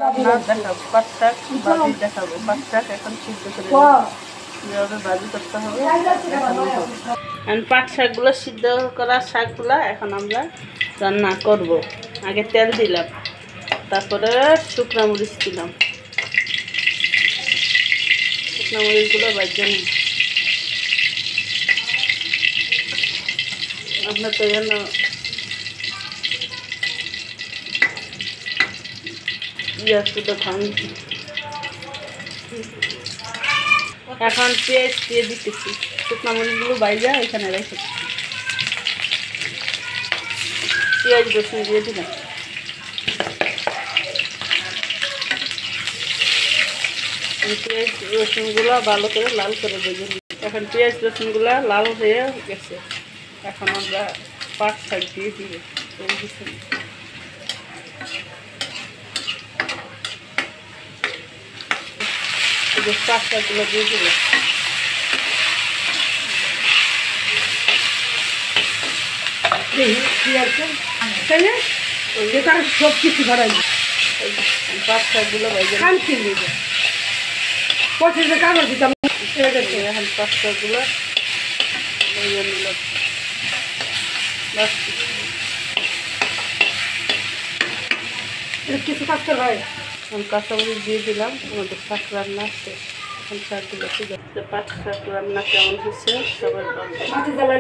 রান্না দেখাবো, পাট শাক ভাজি দেখাবো। পাট শাক এখন সিদ্ধ করে যেভাবে ভাজি করতে হবে এখন পাট শাকগুলো সিদ্ধ করা শাকগুলো এখন আমরা রান্না করব। আগে তেল দিলাম, তারপরে শুকনো মরিচ দিলাম। শুকনো মরিচগুলো ভাজতে নিই। আপনার তো যেন শুধু খান। এখন পেঁয়াজ দিয়ে দিতেছি। শুকনো মরিচগুলো বাইজা এখানে রেখেছি। পেঁয়াজ রসুন দিয়ে দিলাম। পেঁয়াজ রসুনগুলো ভালো করে লাল করে ভেজে নিই। এখন পেঁয়াজ রসুনগুলো লাল হয়ে গেছে। এখন আমরা পাট শাক দিয়ে দিব। পাট শাকগুলো দিয়ে দিব। সব কিছু ধরাই পাট শাকগুলো ভেজে পঁচিশে কাগজ দিতাম। এখন পাট শাকগুলো ভেজে নিলাম। কিছু কাজ করতে হয়। এখন কাঁচামরিচ দিয়ে দিলাম। আমাদের শাক রান্না শেষ। এখন শাকগুলো ঠিক আছে। পাট শাক রান্না কেমন হচ্ছে সবাই বলবে।